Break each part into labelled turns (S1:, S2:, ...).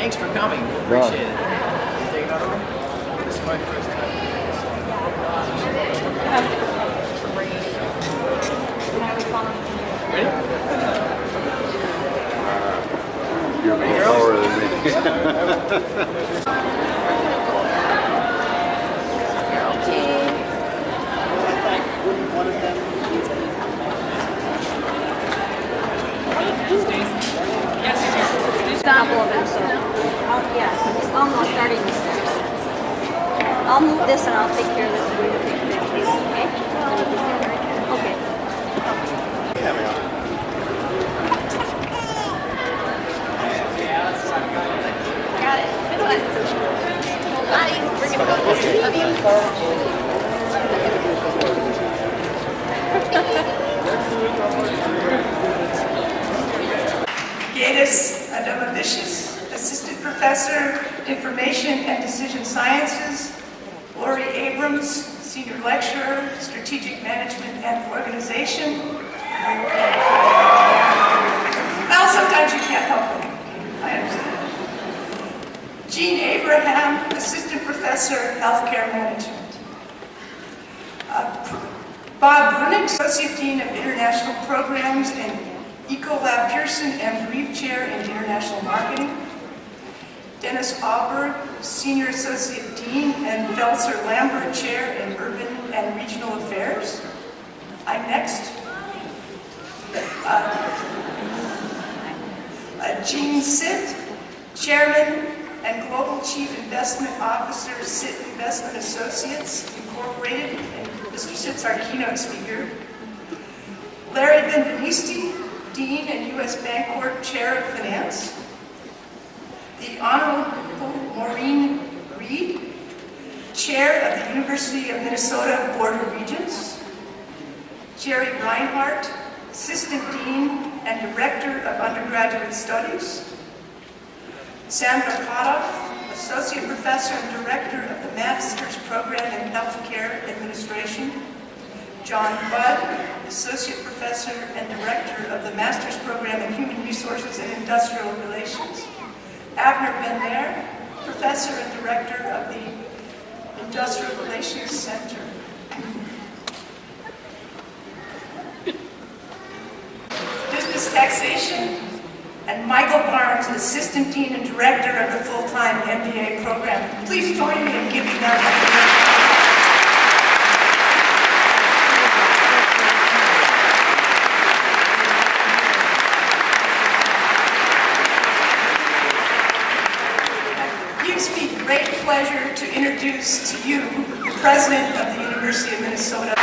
S1: thanks for coming. We appreciate it. Take another one. This is my first time. Ready?
S2: You're more lower than me.
S3: Couple of them, so yeah, it's almost starting the steps. I'll move this and I'll take care of this for you to take pictures, okay? Okay. Got it. Good one. Bye. We're gonna go. Love you.
S4: Gatus Adamavicius, Assistant Professor, Information and Decision Sciences. Lori Abrams, Senior Lecturer, Strategic Management and Organization. Well, sometimes you can't help it. I understand. Jean Abraham, Assistant Professor, Healthcare Management. Bob Brunig, Associate Dean of International Programs and Ecolab Pearson and Brief Chair in International Marketing. Dennis Alberg, Senior Associate Dean and Velser Lambert Chair in Urban and Regional Affairs. I'm next. Jean Sitt, Chairman and Global Chief Investment Officer, Sitt Investment Associates, Incorporated, and Mr. Sitt's our keynote speaker. Larry Benvenisti, Dean and U.S. Bancorp Chair of Finance. The Honorable Maureen Reed, Chair of the University of Minnesota Board of Regents. Jerry Reinhardt, Assistant Dean and Director of Undergraduate Studies. Sandra Potoff, Associate Professor and Director of the Master's Program in Healthcare Administration. John Budd, Associate Professor and Director of the Master's Program in Human Resources and Industrial Relations. Avner Ben-Ner, Professor and Director of the Industrial Relations Center. Business Taxation, and Michael Barnes, Assistant Dean and Director of the full-time MBA program. Please join me in giving them a great pleasure to introduce to you the President of the University of Minnesota.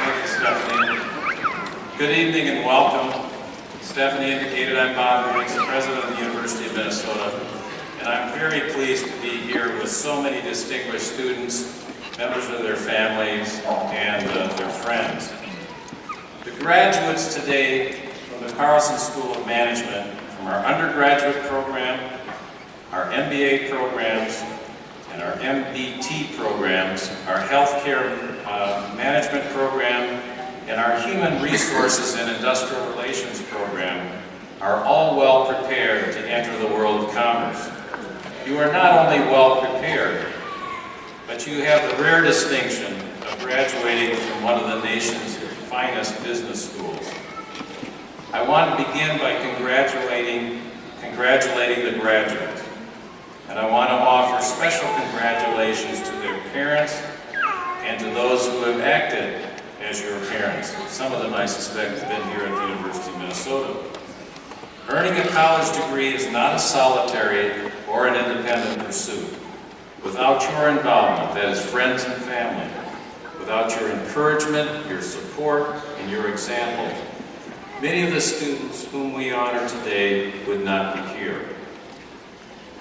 S5: Thank you, Stephanie. Good evening and welcome. Stephanie indicated I'm Bob Briggs, President of the University of Minnesota, and I'm very pleased to be here with so many distinguished students, members of their families, and their friends. The graduates today from the Carlson School of Management, from our undergraduate program, our MBA programs, and our MBT programs, our healthcare management program, and our human resources and industrial relations program are all well prepared to enter the world of commerce. You are not only well prepared, but you have the rare distinction of graduating from one of the nation's finest business schools. I want to begin by congratulating the graduates, and I want to offer special congratulations to their parents and to those who have acted as your parents. Some of them, I suspect, have been here at the University of Minnesota. Earning a college degree is not a solitary or an independent pursuit. Without your involvement, that is friends and family, without your encouragement, your support, and your example, many of the students whom we honor today would not be here.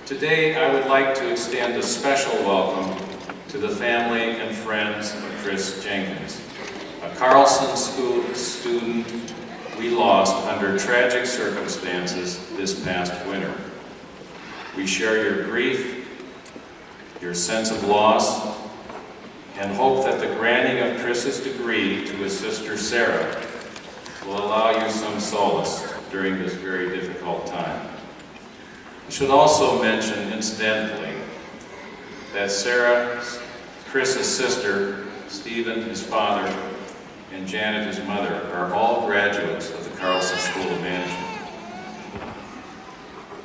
S5: Today, I would like to extend a special welcome to the family and friends of Chris Jenkins, a Carlson School student we lost under tragic circumstances this past winter. We share your grief, your sense of loss, and hope that the granting of Chris's degree to his sister Sarah will allow you some solace during this very difficult time. I should also mention, incidentally, that Sarah, Chris's sister, Stephen, his father, and Janet, his mother, are all graduates of the Carlson School of Management.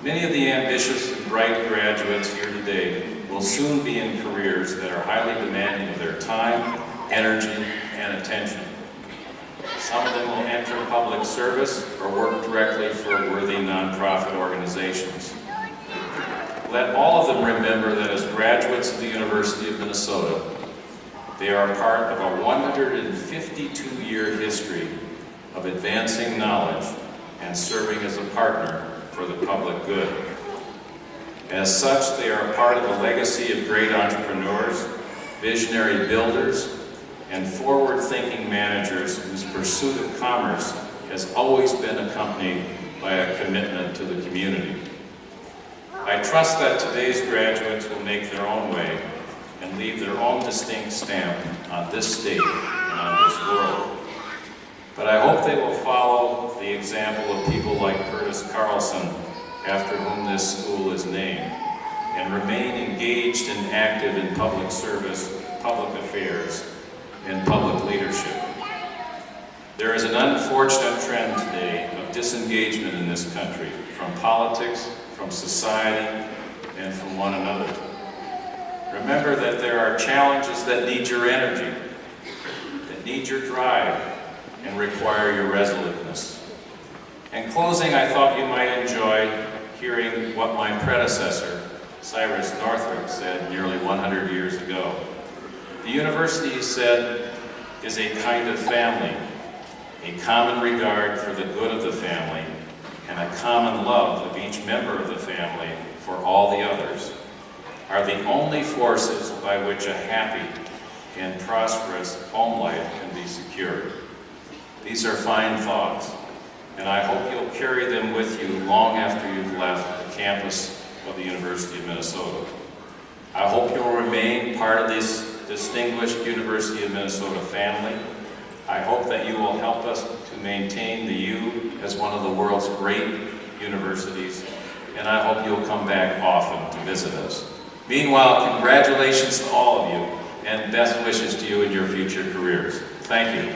S5: Many of the ambitious and bright graduates here today will soon be in careers that are highly demanding of their time, energy, and attention. Some of them will enter public service or work directly for worthy nonprofit organizations. Let all of them remember that as graduates of the University of Minnesota, they are part of a 152-year history of advancing knowledge and serving as a partner for the public good. As such, they are part of a legacy of great entrepreneurs, visionary builders, and forward-thinking managers whose pursuit of commerce has always been accompanied by a commitment to the community. I trust that today's graduates will make their own way and leave their own distinct stamp on this state and on this world. But I hope they will follow the example of people like Curtis Carlson, after whom this school is named, and remain engaged and active in public service, public affairs, and public leadership. There is an unfortunate trend today of disengagement in this country from politics, from society, and from one another. Remember that there are challenges that need your energy, that need your drive, and require your resoluteness. In closing, I thought you might enjoy hearing what my predecessor, Cyrus Northrop, said nearly 100 years ago. The university, he said, is a kind of family, a common regard for the good of the family, and a common love of each member of the family for all the others, are the only forces by which a happy and prosperous home life can be secured. These are fine thoughts, and I hope you'll carry them with you long after you've left the campus of the University of Minnesota. I hope you'll remain part of this distinguished University of Minnesota family. I hope that you will help us to maintain the U as one of the world's great universities, and I hope you'll come back often to visit us. Meanwhile, congratulations to all of you, and best wishes to you in your future careers. Thank you.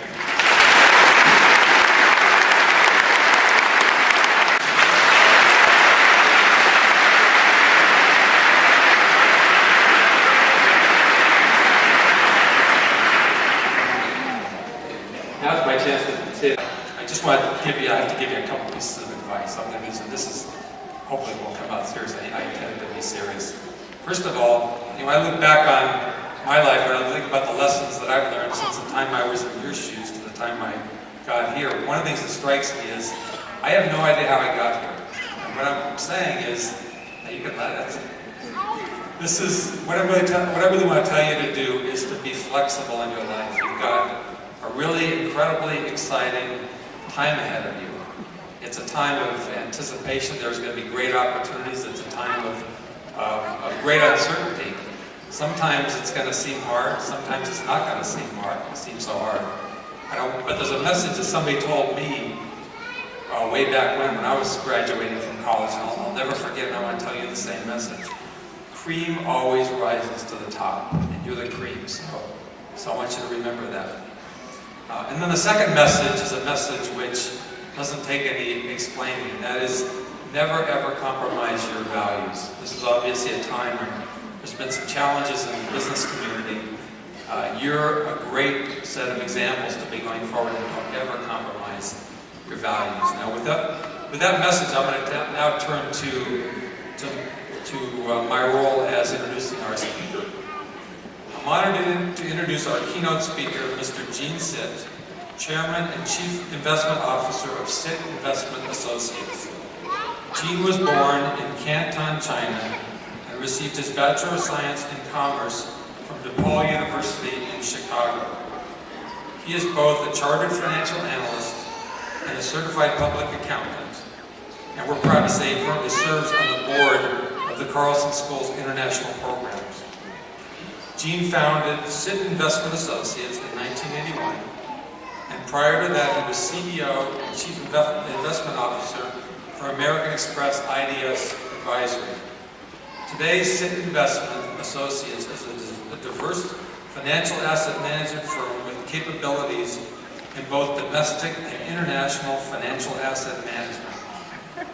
S6: Now it's my chance to say, I just want to give you, I have to give you a couple pieces of advice. I'm going to mention this is, hopefully it won't come out serious. I intended to be serious. First of all, when I look back on my life and I think about the lessons that I've learned since the time I was in your shoes to the time I got here, one of the things that strikes me is I have no idea how I got here. And what I'm saying is, you can let it. This is, what I really want to tell you to do is to be flexible in your life. You've got a really incredibly exciting time ahead of you. It's a time of anticipation. There's going to be great opportunities. It's a time of great uncertainty. Sometimes it's going to seem hard. Sometimes it's not going to seem hard. It seems so hard. But there's a message that somebody told me way back when I was graduating from college, and I'll never forget, and I want to tell you the same message. Cream always rises to the top, and you're the cream. So I want you to remember that. And then the second message is a message which doesn't take any explaining, and that is never ever compromise your values. This is obviously a time when there's been some challenges in the business community. You're a great set of examples to be going forward, and don't ever compromise your values. Now with that message, I'm going to now turn to my role as introducing our speaker. I'm honored to introduce our keynote speaker, Mr. Gene Sitt, Chairman and Chief Investment Officer of Sitt Investment Associates. Gene was born in Canton, China, and received his Bachelor of Science in Commerce from DePaul University in Chicago. He is both a chartered financial analyst and a certified public accountant, and we're proud to say he currently serves on the board of the Carlson School's international programs. Gene founded Sitt Investment Associates in 1981 and prior to that, he was CEO and Chief Investment Officer for American Express IDS Advisory. Today, Sit Investment Associates is a diverse financial asset management firm with capabilities in both domestic and international financial asset management.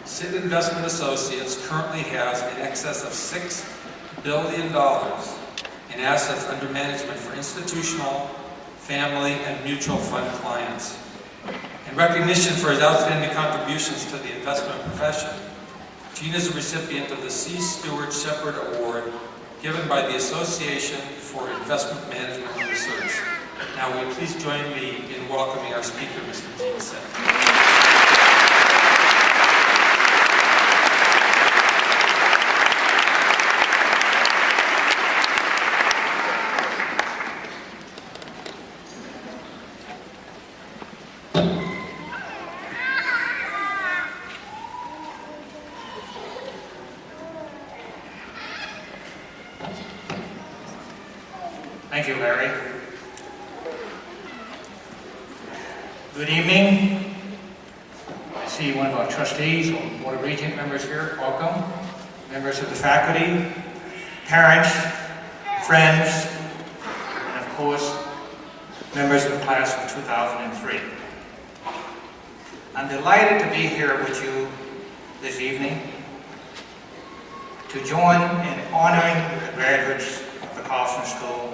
S6: Sit Investment Associates currently has in excess of $6 billion in assets under management for institutional, family, and mutual fund clients. In recognition for his outstanding contributions to the investment profession, Gene is a recipient of the C. Stewart Shepard Award given by the Association for Investment Management and Research. Now, will you please join me in welcoming our speaker, Mr. Gene Sitt.
S7: Thank you, Larry. Good evening. I see one of our trustees or Board of Regent members here. Welcome. Members of the faculty, parents, friends, and of course, members of the class of 2003. I'm delighted to be here with you this evening to join in honoring the graduates of the Carlson School.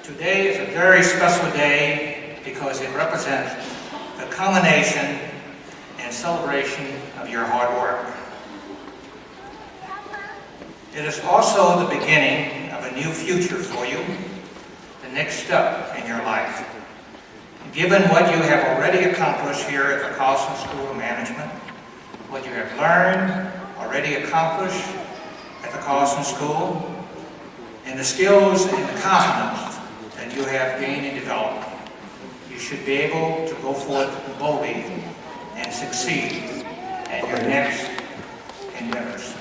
S7: Today is a very special day because it represents the culmination and celebration of your hard work. It is also the beginning of a new future for you, the next step in your life. Given what you have already accomplished here at the Carlson School of Management, what you have learned, already accomplished at the Carlson School, and the skills and the confidence that you have gained and developed, you should be able to go forth boldly and succeed at your next endeavors.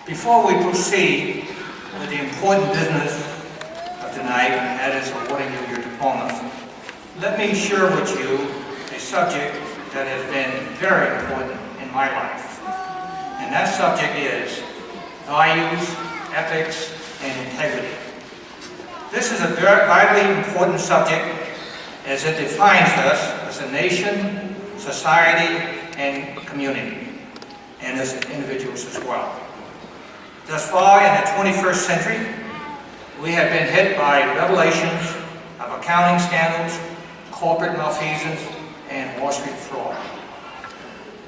S7: Before we proceed with the important business of tonight, and that is awarding you your diplomas, let me share with you a subject that has been very important in my life. And that subject is values, ethics, and integrity. This is a very vitally important subject as it defines us as a nation, society, and community, and as individuals as well. Thus far in the 21st century, we have been hit by revelations of accounting scandals, corporate malfeasance, and Wall Street fraud.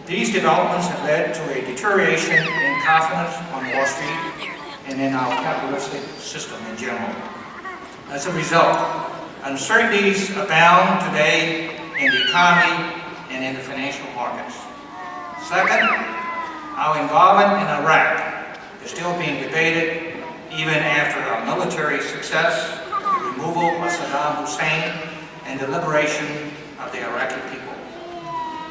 S7: These developments have led to a deterioration in confidence on Wall Street and in our capitalistic system in general. As a result, uncertainties abound today in the economy and in the financial markets. Second, our involvement in Iraq is still being debated even after our military success, the removal of Saddam Hussein, and the liberation of the Iraqi people.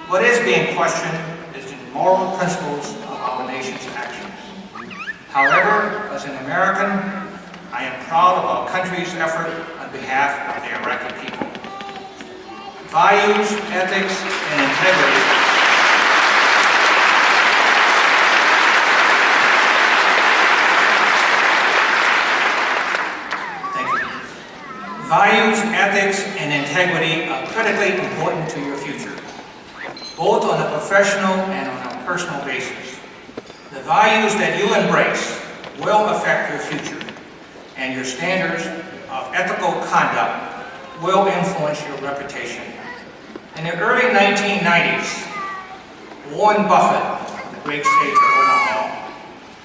S7: What is being questioned is the moral principles of our nation's actions. However, as an American, I am proud of our country's effort on behalf of the Iraqi people. Values, ethics, and integrity Values, ethics, and integrity are critically important to your future, both on a professional and on a personal basis. The values that you embrace will affect your future, and your standards of ethical conduct will influence your reputation. In the early 1990s, Warren Buffett, the great sage of Omaha,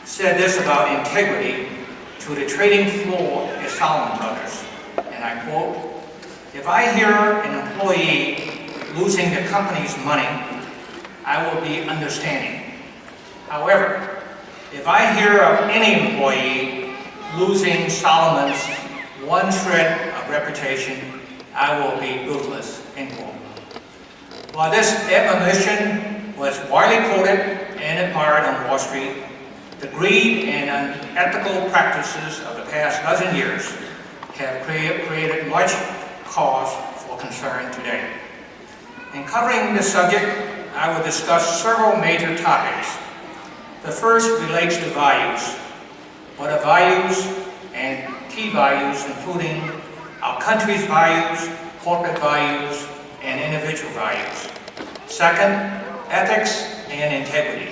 S7: said this about integrity to the trading floor at Salomon Brothers. And I quote, "If I hear an employee losing the company's money, I will be understanding. However, if I hear of any employee losing Solomon's one shred of reputation, I will be ruthless," end quote. While this admonition was widely quoted and admired on Wall Street, the greed and unethical practices of the past dozen years have created much cause for concern today. In covering this subject, I will discuss several major topics. The first relates to values. What are values and key values, including our country's values, corporate values, and individual values. Second, ethics and integrity.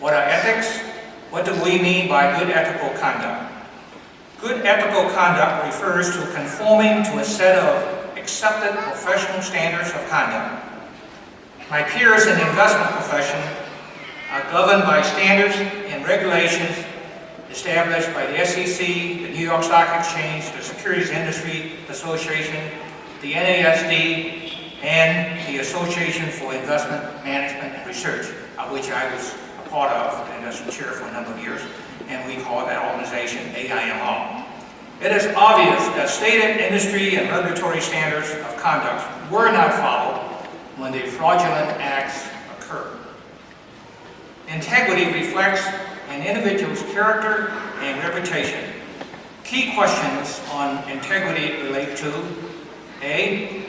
S7: What are ethics? What do we mean by good ethical conduct? Good ethical conduct refers to conforming to a set of accepted professional standards of conduct. My peers in the investment profession are governed by standards and regulations established by the SEC, the New York Stock Exchange, the Securities Industry Association, the NASD, and the Association for Investment Management and Research, of which I was a part of and as a chair for a number of years, and we call that organization AIMO. It is obvious that stated industry and regulatory standards of conduct were not followed when the fraudulent acts occurred. Integrity reflects an individual's character and reputation. Key questions on integrity relate to A,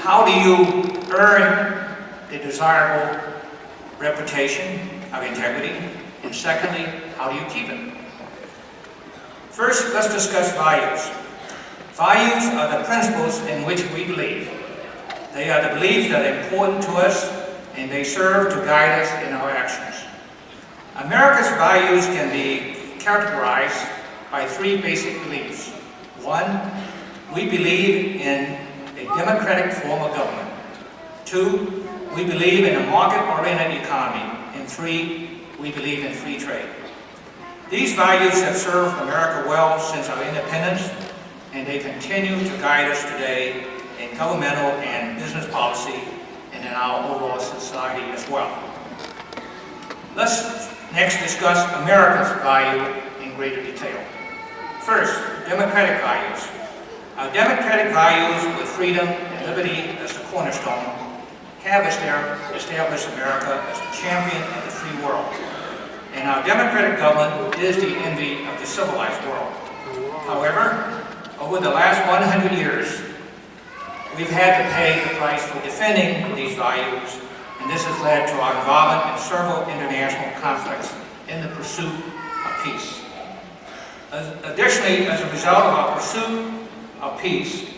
S7: how do you earn the desirable reputation of integrity? And secondly, how do you keep it? First, let's discuss values. Values are the principles in which we believe. They are the beliefs that are important to us, and they serve to guide us in our actions. America's values can be categorized by three basic beliefs. One, we believe in a democratic form of government. Two, we believe in a market-oriented economy. And three, we believe in free trade. These values have served America well since our independence, and they continue to guide us today in governmental and business policy and in our overall society as well. Let's next discuss America's value in greater detail. First, democratic values. Our democratic values with freedom and liberty as the cornerstone have established America as the champion of the free world. And our democratic government is the envy of the civilized world. However, over the last 100 years, we've had to pay the price for defending these values, and this has led to our involvement in several international conflicts in the pursuit of peace. Additionally, as a result of our pursuit of peace,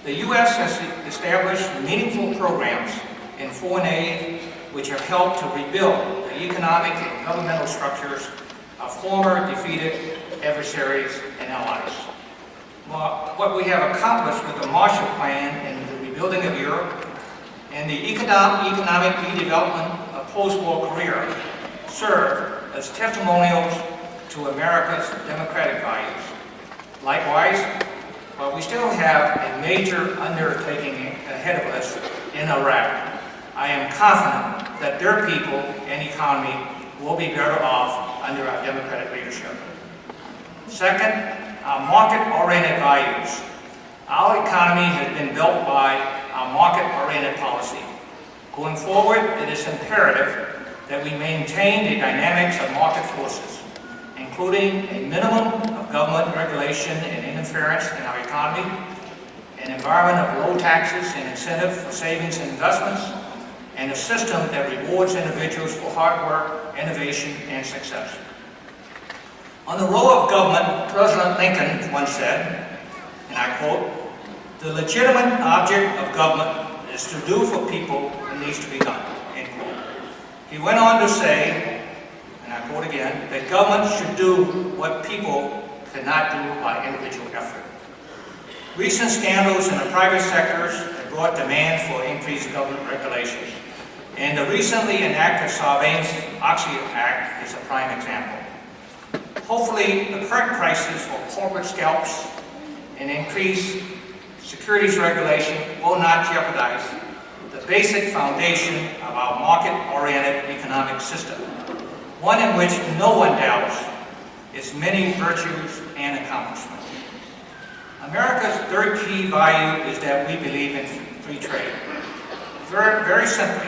S7: the U.S. has established meaningful programs in foreign aid which have helped to rebuild the economic and governmental structures of former defeated adversaries and allies. Well, what we have accomplished with the Marshall Plan and the rebuilding of Europe and the economic redevelopment of post-war Korea serve as testimonials to America's democratic values. Likewise, while we still have a major undertaking ahead of us in Iraq, I am confident that their people and economy will be better off under our democratic leadership. Second, our market-oriented values. Our economy has been built by our market-oriented policy. Going forward, it is imperative that we maintain the dynamics of market forces, including a minimum of government regulation and interference in our economy, an environment of low taxes and incentive for savings and investments, and a system that rewards individuals for hard work, innovation, and success. On the role of government, President Lincoln once said, and I quote, "The legitimate object of government is to do for people what needs to be done," end quote. He went on to say, and I quote again, that government should do what people cannot do by individual effort. Recent scandals in the private sectors have brought demand for increased government regulations, and the recently enacted Sarbanes-Oxley Act is a prime example. Hopefully, the current crisis for corporate scalps and increased securities regulation will not jeopardize the basic foundation of our market-oriented economic system, one in which no one doubts its many virtues and accomplishments. America's third key value is that we believe in free trade. Very simply,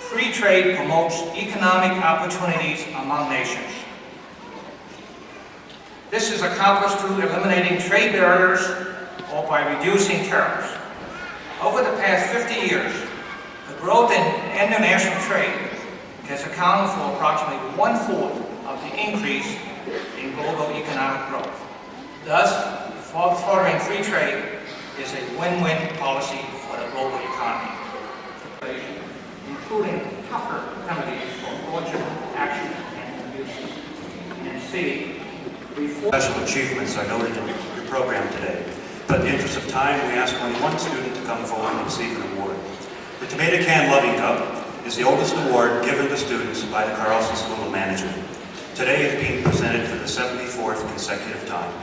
S7: free trade promotes economic opportunities among nations. This is accomplished through eliminating trade barriers or by reducing tariffs. Over the past 50 years, the growth in international trade has accounted for approximately 1/4 of the increase in global economic growth. Thus, furthering free trade is a win-win policy for the global economy, including tougher penalties for fraudulent action and abuse. And C,
S8: Special achievements are noted in your program today, but in the interest of time, we ask only one student to come forward and receive an award. The Tomato Can Loving Cup is the oldest award given to students by the Carlson School of Management. Today is being presented for the 74th consecutive time.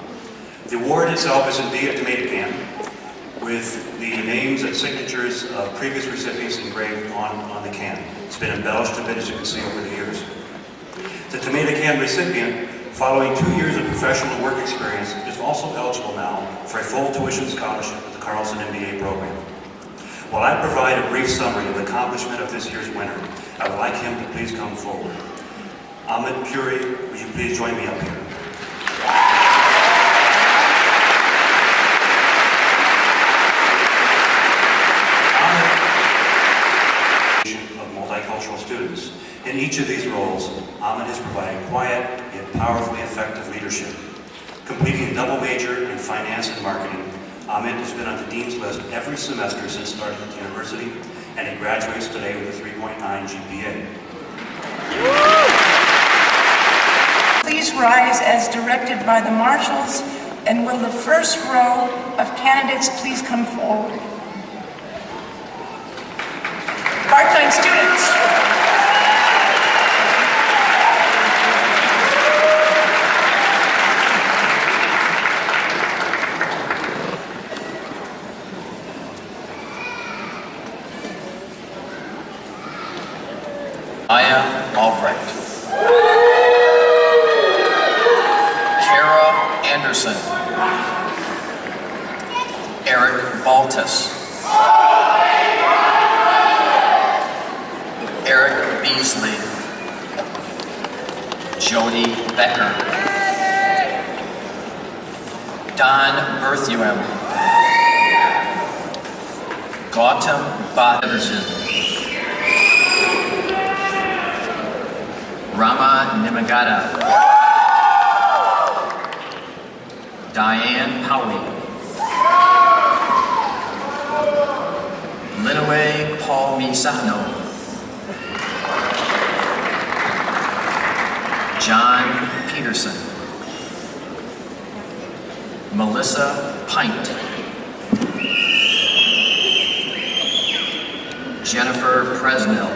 S8: The award itself is indeed a tomato can, with the names and signatures of previous recipients engraved on the can. It's been embellished a bit, as you can see, over the years. The tomato can recipient, following 2 years of professional work experience, is also eligible now for a full tuition scholarship with the Carlson MBA program. While I provide a brief summary of the accomplishment of this year's winner, I would like him to please come forward. Ahmed Puri, would you please join me up here? Of multicultural students. In each of these roles, Ahmed has provided quiet yet powerfully effective leadership. Completing a double major in finance and marketing, Ahmed has been on the Dean's List every semester since starting at the university, and he graduates today with a 3.9 GPA.
S4: Please rise as directed by the marshals, and will the first row of candidates please come forward? Part-time students.
S9: Maya Albright. Kara Anderson. Eric Baltus. Eric Beasley. Jody Becker. Don Berthuem. Gautam Bhattacharya. Rama Nimagata. Diane Powey. Linaway Paul Misano. John Peterson. Melissa Pint. Jennifer Presnell.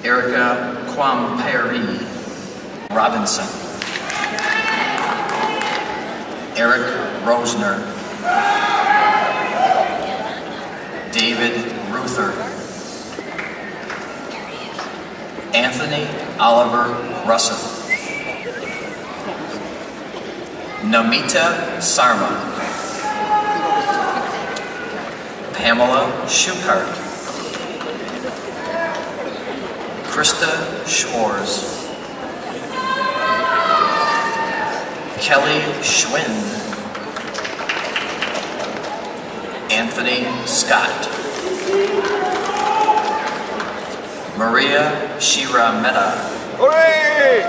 S9: Erica Quamperi Robinson. Eric Rosner. David Ruther. Anthony Oliver Russell. Namita Sarma. Pamela Schukart. Krista Schwarz. Kelly Schwinn. Anthony Scott. Maria Shira Mehta.
S2: Hooray!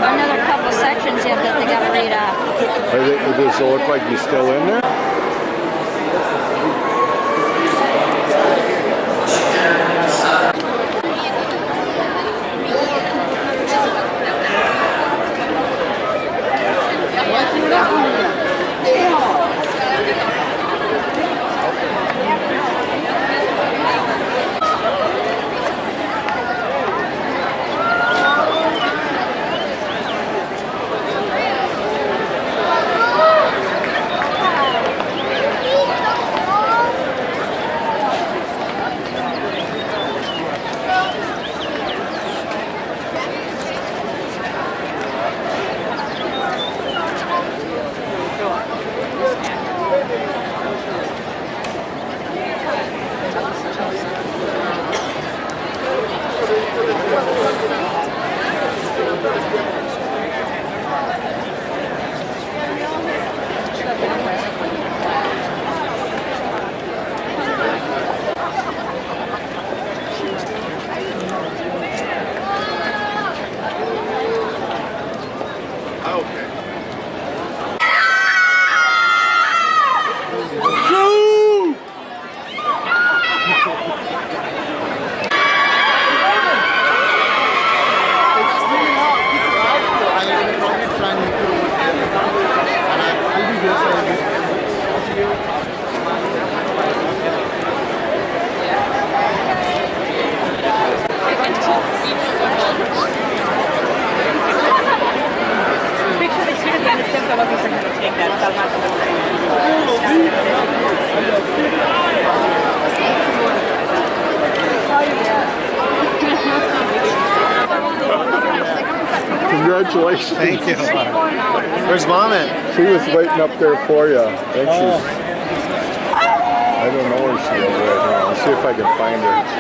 S3: Another couple sections yet that they got to read off.
S2: Does it look like he's still in there? Congratulations.
S1: Thank you. Where's Mom at?
S2: She was waiting up there for you. I think she's, I don't know where she is right now. I'll see if I can find her.